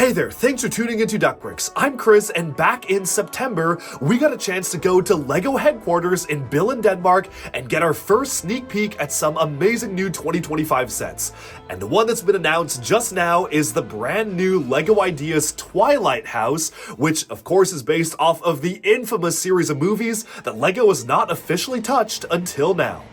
Hey there, thanks for tuning into Duckbricks. I'm Chris, and back in September, we got a chance to go to LEGO headquarters in Billund, Denmark, and get our first sneak peek at some amazing new 2025 sets. And the one that's been announced just now is the brand new LEGO Ideas Twilight House, which of course is based off of the infamous series of movies that LEGO has not officially touched until now.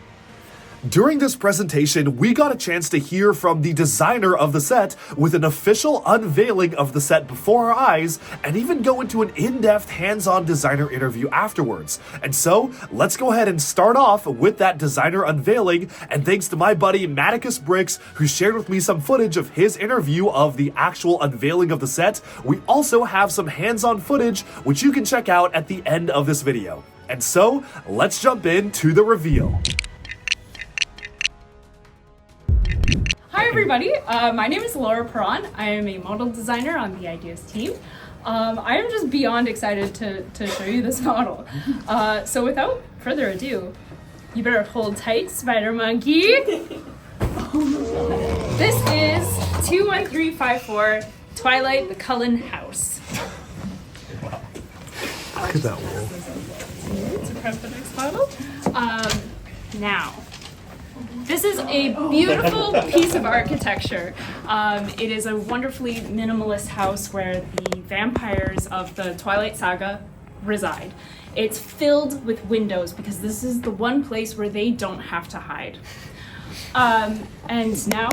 During this presentation, we got a chance to hear from the designer of the set with an official unveiling of the set before our eyes, and even go into an in-depth hands-on designer interview afterwards. And so, let's go ahead and start off with that designer unveiling, and thanks to my buddy Maticus Bricks, who shared with me some footage of his interview of the actual unveiling of the set, we also have some hands-on footage which you can check out at the end of this video. And so, let's jump into the reveal. Hi everybody, my name is Laura Perron. I am a model designer on the Ideas team. I am just beyond excited to show you this model. So without further ado, you better hold tight, Spider Monkey. This is 21354 Twilight the Cullen House. Look at that wall. To prep the next model. Now, this is a beautiful piece of architecture. It is a wonderfully minimalist house where the vampires of the Twilight Saga reside. It's filled with windows because this is the one place where they don't have to hide. And now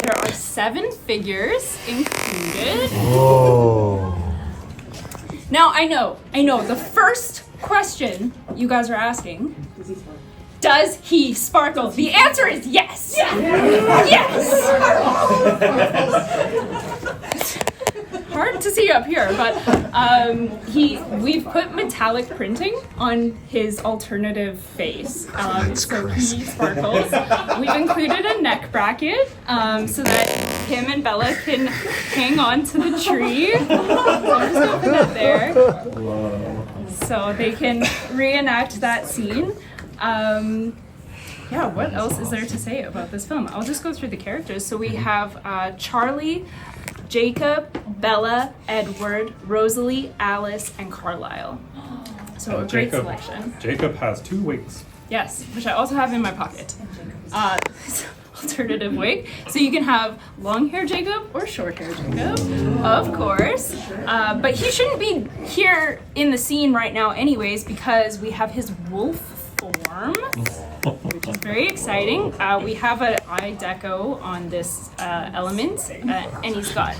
there are 7 figures included. Whoa. Now I know, the first question you guys are asking, does he sparkle? The answer is yes. Yes. Hard to see up here, but we've put metallic printing on his alternative face, so he sparkles. We've included a neck bracket so that him and Bella can hang on to the tree. So I'm just gonna put that there, so they can reenact that scene. Yeah, what else is there to say about this film? I'll just go through the characters. So we have Charlie, Jacob, Bella, Edward, Rosalie, Alice, and Carlisle. So a great selection. Jacob has 2 wigs. Yes, which I also have in my pocket. Alternative wig. So you can have long hair Jacob or short hair Jacob, of course. But he shouldn't be here in the scene right now anyways, because we have his wolf form, which is very exciting. We have an eye deco on this element, and he's got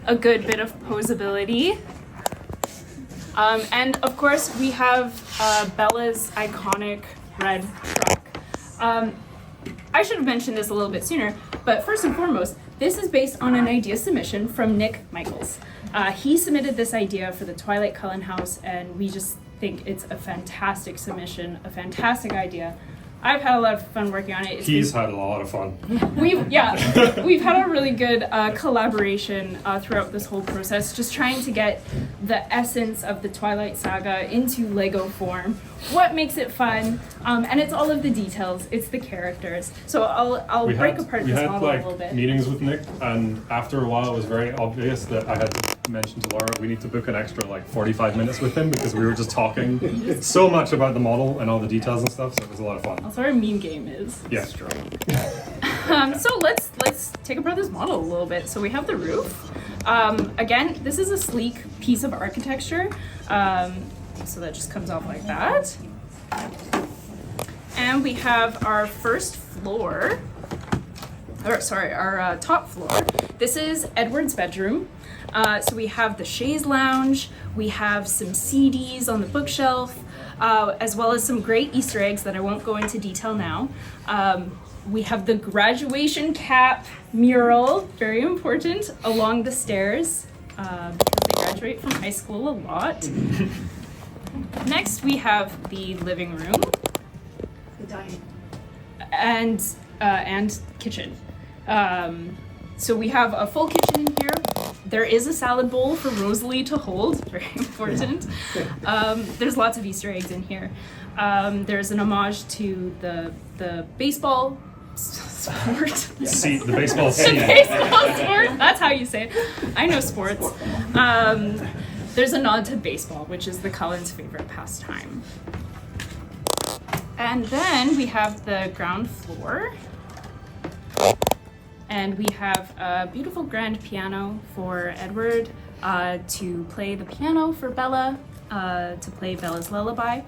a good bit of posability. And of course we have Bella's iconic red truck. I should have mentioned this a little bit sooner, but first and foremost, this is based on an idea submission from Nick Michaels. He submitted this idea for the Twilight Cullen House, and we just think it's a fantastic submission, a fantastic idea. I've had a lot of fun working on it. He's had a lot of fun. We've had a really good collaboration throughout this whole process, just trying to get the essence of the Twilight Saga into LEGO form. What makes it fun, and it's all of the details. It's the characters. So I'll break apart this model a little bit. Meetings with Nick, and after a while, it was very obvious that I had to mention to Laura we need to book an extra 45 minutes with him, because we were just talking so much about the model and all the details and stuff. So it was a lot of fun. That's what our meme game is. Yeah. So let's take apart this model a little bit. So we have the roof. Again, this is a sleek piece of architecture. So that just comes off like that. And we have our first floor, our top floor. This is Edward's bedroom. So we have the chaise lounge, we have some CDs on the bookshelf, as well as some great Easter eggs that I won't go into detail now. We have the graduation cap mural, very important, along the stairs, because they graduate from high school a lot. Next, we have the living room. The dining. And kitchen. So we have a full kitchen in here. There is a salad bowl for Rosalie to hold, very important. There's lots of Easter eggs in here. There's an homage to the baseball sport. See, the baseball The scene. baseball sport. That's how you say it. I know sports. There's a nod to baseball, which is the Cullens' favorite pastime. And then we have the ground floor. And we have a beautiful grand piano for Edward to play the piano for Bella, to play Bella's lullaby.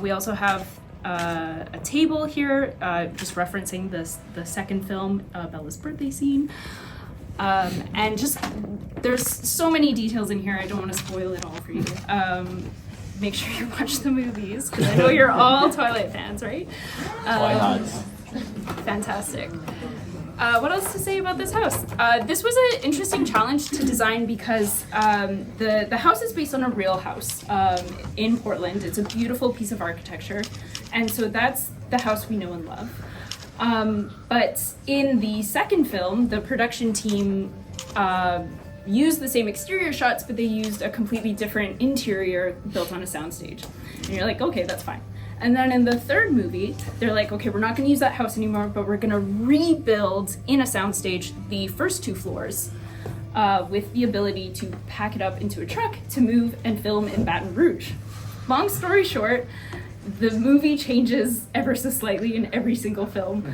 We also have a table here, just referencing the second film, Bella's birthday scene. And just, there's so many details in here, I don't want to spoil it all for you. Make sure you watch the movies, because I know you're all Twilight fans, right? Why not? Fantastic. What else to say about this house? This was an interesting challenge to design because the house is based on a real house in Portland. It's a beautiful piece of architecture, and so that's the house we know and love. But in the second film, the production team used the same exterior shots, but they used a completely different interior built on a soundstage. And you're like, okay, that's fine. And then in the third movie, they're like, okay, we're not going to use that house anymore, but we're going to rebuild in a soundstage the first 2 floors with the ability to pack it up into a truck to move and film in Baton Rouge. Long story short, the movie changes ever so slightly in every single film,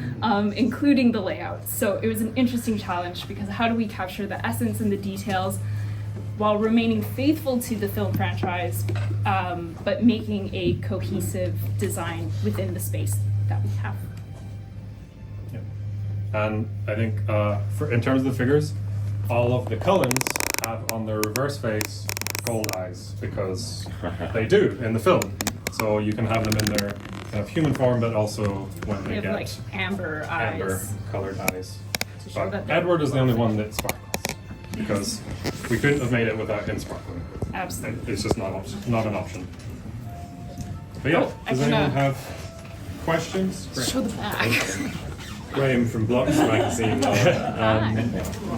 including the layout. So it was an interesting challenge because how do we capture the essence and the details while remaining faithful to the film franchise, but making a cohesive design within the space that we have. Yeah. And I think in terms of the figures, all of the Cullens have on their reverse face gold eyes because they do in the film. So you can have them in their kind of human form, but also when They they have get like amber eyes. colored eyes. To show But that they're Edward is the only one that sparkles because we couldn't have made it without him sparkling. Absolutely. It's just not an option. But yeah, I does can, anyone have questions? Show the back. Graham from Blocks magazine.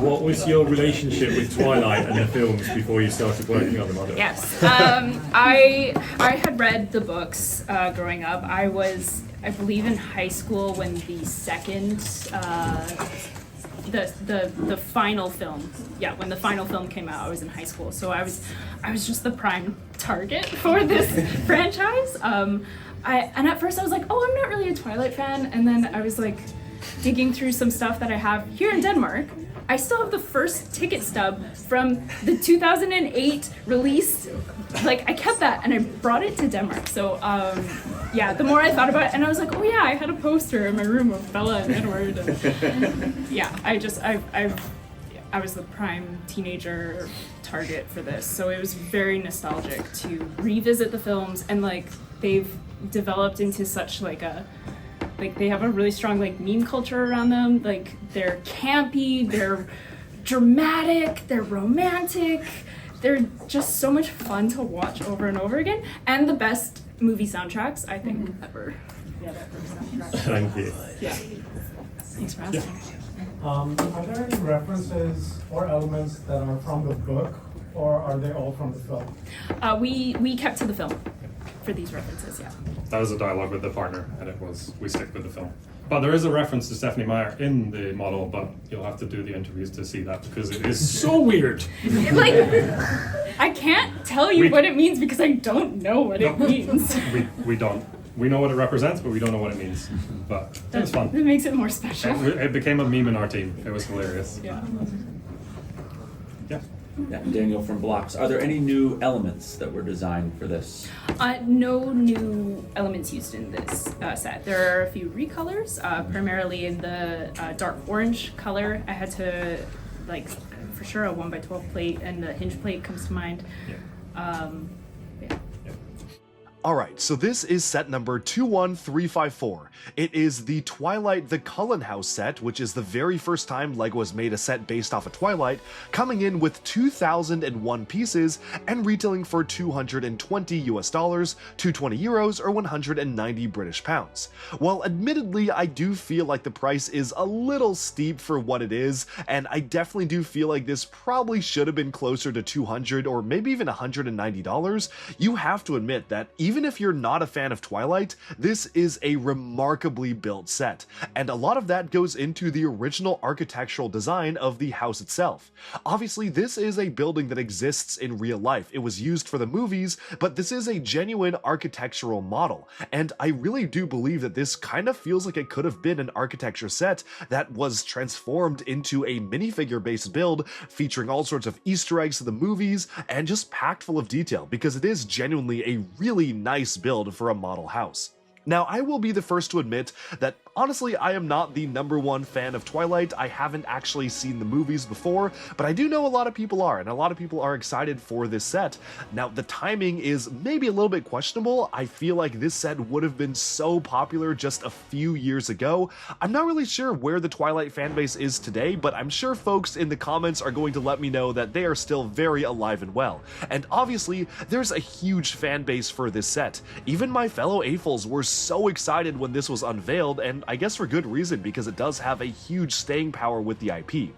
What was your relationship with Twilight and the films before you started working on the model? Yes. I had read the books growing up. I believe in high school when the second the final film. Yeah, when the final film came out, I was in high school. So I was just the prime target for this franchise. And at first I was like, oh, I'm not really a Twilight fan. And then I was like digging through some stuff that I have here in Denmark. I still have the first ticket stub from the 2008 release. Like, I kept that and I brought it to Denmark. So, yeah, the more I thought about it, and I was like, oh yeah, I had a poster in my room of Bella and Edward. And yeah, I was the prime teenager target for this. So it was very nostalgic to revisit the films, and like, they've developed into such like they have a really strong like meme culture around them. Like, they're campy, they're dramatic, they're romantic, they're just so much fun to watch over and over again, and the best movie soundtracks I think ever. Yeah, that first soundtrack. Thank you. Yeah. Thanks for asking. Are there any references or elements that are from the book, or are they all from the film? We kept to the film for these references. Yeah. That was a dialogue with the partner, and we stick with the film. But there is a reference to Stephanie Meyer in the model, but you'll have to do the interviews to see that because it is so weird. Like, I can't tell you what it means because I don't know what it means. We don't. We know what it represents, but we don't know what it means. But it was fun. It makes it more special. It became a meme in our team. It was hilarious. Yeah. Yeah. Yeah, Daniel from Blocks. Are there any new elements that were designed for this? No new elements used in this set. There are a few recolors, primarily in the dark orange color. I had to, like, for sure a 1x12 plate, and the hinge plate comes to mind. Yeah. Yeah. Alright, so this is set number 21354. It is the Twilight the Cullen House set, which is the very first time LEGO has made a set based off of Twilight, coming in with 2,001 pieces and retailing for $220 US, 220 euros, or 190 British pounds. While admittedly I do feel like the price is a little steep for what it is, and I definitely do feel like this probably should have been closer to $200 or maybe even $190, you have to admit that even even if you're not a fan of Twilight, this is a remarkably built set, and a lot of that goes into the original architectural design of the house itself. Obviously, this is a building that exists in real life. It was used for the movies, but this is a genuine architectural model, and I really do believe that this kind of feels like it could have been an architecture set that was transformed into a minifigure-based build featuring all sorts of Easter eggs to the movies and just packed full of detail, because it is genuinely a really nice build for a model house. Now, I will be the first to admit that honestly, I am not the #1 fan of Twilight. I haven't actually seen the movies before, but I do know a lot of people are, and a lot of people are excited for this set. Now, the timing is maybe a little bit questionable. I feel like this set would have been so popular just a few years ago. I'm not really sure where the Twilight fanbase is today, but I'm sure folks in the comments are going to let me know that they are still very alive and well. And obviously, there's a huge fanbase for this set. Even my fellow AFOLs were so excited when this was unveiled, and I guess for good reason, because it does have a huge staying power with the IP.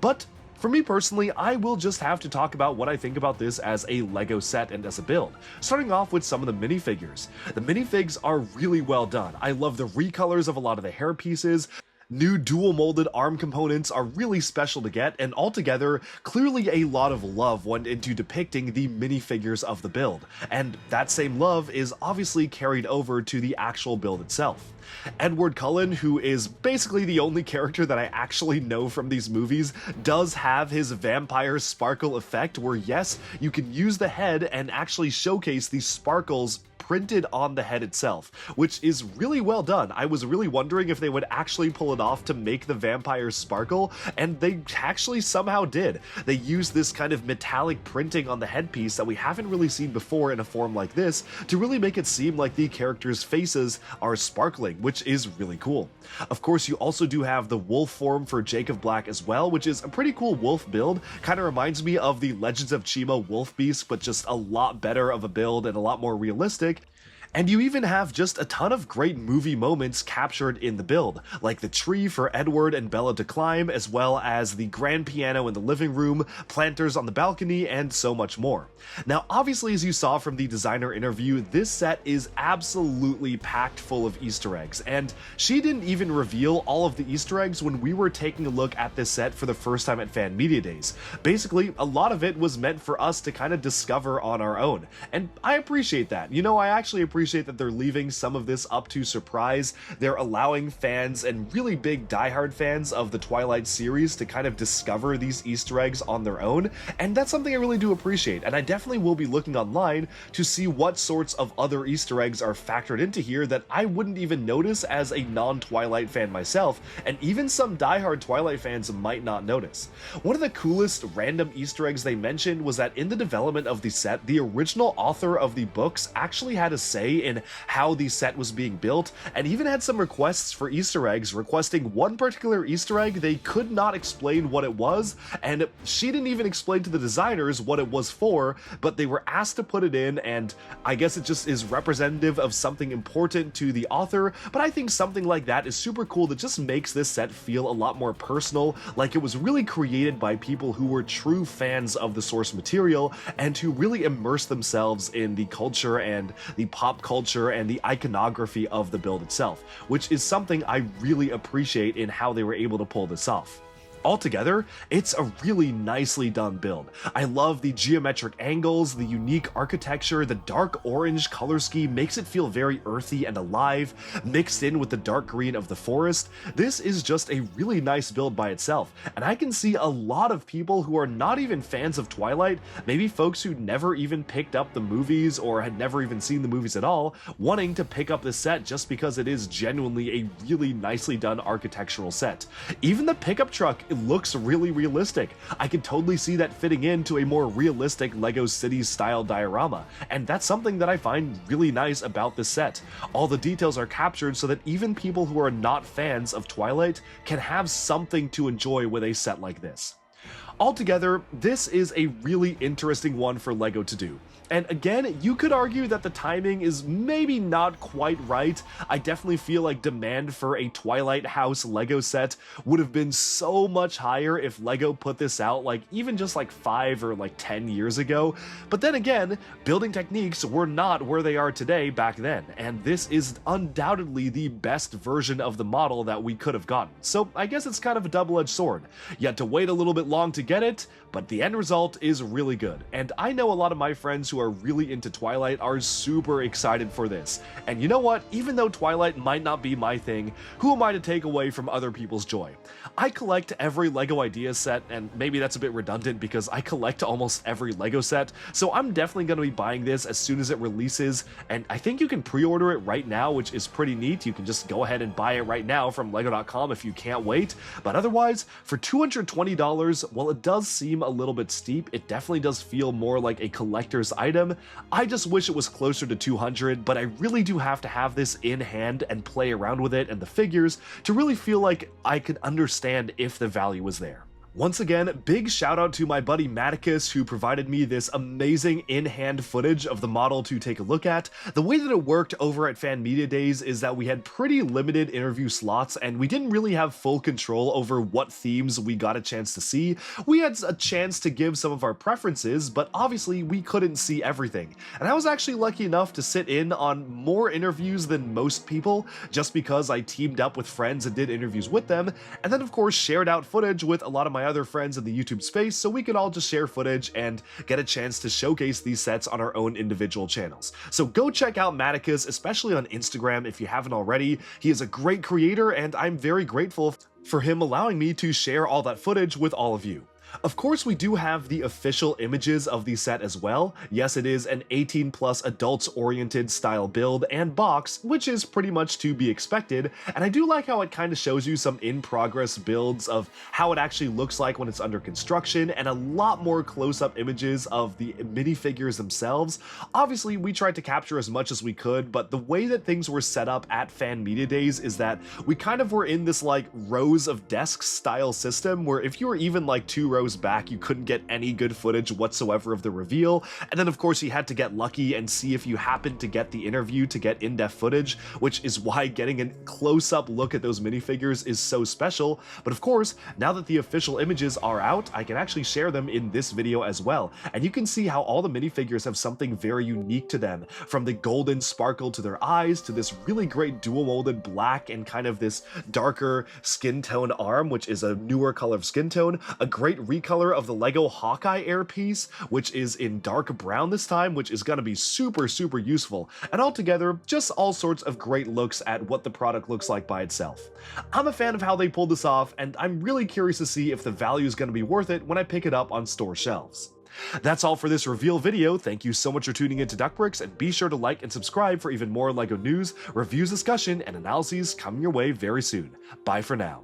But for me personally, I will just have to talk about what I think about this as a LEGO set and as a build. Starting off with some of the minifigures. The minifigs are really well done. I love the recolors of a lot of the hair pieces. New dual molded arm components are really special to get, and altogether, clearly a lot of love went into depicting the minifigures of the build, and that same love is obviously carried over to the actual build itself. Edward Cullen, who is basically the only character that I actually know from these movies, does have his vampire sparkle effect where yes, you can use the head and actually showcase these sparkles printed on the head itself, which is really well done. I was really wondering if they would actually pull it off to make the vampire sparkle, and they actually somehow did. They used this kind of metallic printing on the headpiece that we haven't really seen before in a form like this to really make it seem like the characters' faces are sparkling, which is really cool. Of course, you also do have the wolf form for Jacob Black as well, which is a pretty cool wolf build. Kind of reminds me of the Legends of Chima wolf beast, but just a lot better of a build and a lot more realistic. And you even have just a ton of great movie moments captured in the build, like the tree for Edward and Bella to climb, as well as the grand piano in the living room, planters on the balcony, and so much more. Now, obviously, as you saw from the designer interview, this set is absolutely packed full of Easter eggs, and she didn't even reveal all of the Easter eggs when we were taking a look at this set for the first time at Fan Media Days. Basically, a lot of it was meant for us to kind of discover on our own, and I appreciate that. You know, I actually appreciate that they're leaving some of this up to surprise. They're allowing fans and really big diehard fans of the Twilight series to kind of discover these Easter eggs on their own, and that's something I really do appreciate, and I definitely will be looking online to see what sorts of other Easter eggs are factored into here that I wouldn't even notice as a non-Twilight fan myself, and even some diehard Twilight fans might not notice. One of the coolest random Easter eggs they mentioned was that in the development of the set, the original author of the books actually had a say in how the set was being built, and even had some requests for Easter eggs, requesting one particular Easter egg. They could not explain what it was, and she didn't even explain to the designers what it was for, but they were asked to put it in, and I guess it just is representative of something important to the author. But I think something like that is super cool, that just makes this set feel a lot more personal, like it was really created by people who were true fans of the source material and who really immersed themselves in the culture and the pop culture and the iconography of the build itself, which is something I really appreciate in how they were able to pull this off. Altogether, it's a really nicely done build. I love the geometric angles, the unique architecture, the dark orange color scheme makes it feel very earthy and alive, mixed in with the dark green of the forest. This is just a really nice build by itself, and I can see a lot of people who are not even fans of Twilight, maybe folks who never even picked up the movies or had never even seen the movies at all, wanting to pick up this set just because it is genuinely a really nicely done architectural set. Even the pickup truck, it looks really realistic. I can totally see that fitting into a more realistic LEGO Cities style diorama, and that's something that I find really nice about this set. All the details are captured so that even people who are not fans of Twilight can have something to enjoy with a set like this. Altogether, this is a really interesting one for LEGO to do. And again, you could argue that the timing is maybe not quite right. I definitely feel like demand for a Twilight House LEGO set would have been so much higher if LEGO put this out like even just like 5 or like 10 years ago. But then again, building techniques were not where they are today back then, and this is undoubtedly the best version of the model that we could have gotten. So I guess it's kind of a double-edged sword. You had to wait a little bit long to get it, but the end result is really good. And I know a lot of my friends who are really into Twilight are super excited for this. And you know what? Even though Twilight might not be my thing, who am I to take away from other people's joy? I collect every LEGO Idea set, and maybe that's a bit redundant because I collect almost every LEGO set, so I'm definitely going to be buying this as soon as it releases, and I think you can pre-order it right now, which is pretty neat. You can just go ahead and buy it right now from LEGO.com if you can't wait, but otherwise, for $220, while it does seem a little bit steep, it definitely does feel more like a collector's item. I just wish it was closer to $200, but I really do have to have this in hand and play around with it and the figures to really feel like I could understand if the value was there. Once again, big shout out to my buddy Maticus who provided me this amazing in-hand footage of the model to take a look at. The way that it worked over at Fan Media Days is that we had pretty limited interview slots and we didn't really have full control over what themes we got a chance to see. We had a chance to give some of our preferences, but obviously we couldn't see everything. And I was actually lucky enough to sit in on more interviews than most people, just because I teamed up with friends and did interviews with them, and then of course shared out footage with a lot of my other friends in the YouTube space so we could all just share footage and get a chance to showcase these sets on our own individual channels. So go check out Maticus, especially on Instagram if you haven't already. He is a great creator and I'm very grateful for him allowing me to share all that footage with all of you. Of course, we do have the official images of the set as well. Yes, it is an 18+ adults-oriented style build and box, which is pretty much to be expected, and I do like how it kind of shows you some in-progress builds of how it actually looks like when it's under construction, and a lot more close-up images of the minifigures themselves. Obviously, we tried to capture as much as we could, but the way that things were set up at Fan Media Days is that we kind of were in this like rows of desks style system, where if you were even like 2 rows back, you couldn't get any good footage whatsoever of the reveal, and then of course you had to get lucky and see if you happened to get the interview to get in-depth footage, which is why getting a close-up look at those minifigures is so special. But of course, now that the official images are out, I can actually share them in this video as well, and you can see how all the minifigures have something very unique to them, from the golden sparkle to their eyes, to this really great dual-molded black and kind of this darker skin tone arm, which is a newer color of skin tone, a great recolor of the LEGO Hawkeye air piece, which is in dark brown this time, which is going to be super useful, and altogether, just all sorts of great looks at what the product looks like by itself. I'm a fan of how they pulled this off, and I'm really curious to see if the value is going to be worth it when I pick it up on store shelves. That's all for this reveal video. Thank you so much for tuning into Duckbricks, and be sure to like and subscribe for even more LEGO news, reviews, discussion, and analyses coming your way very soon. Bye for now.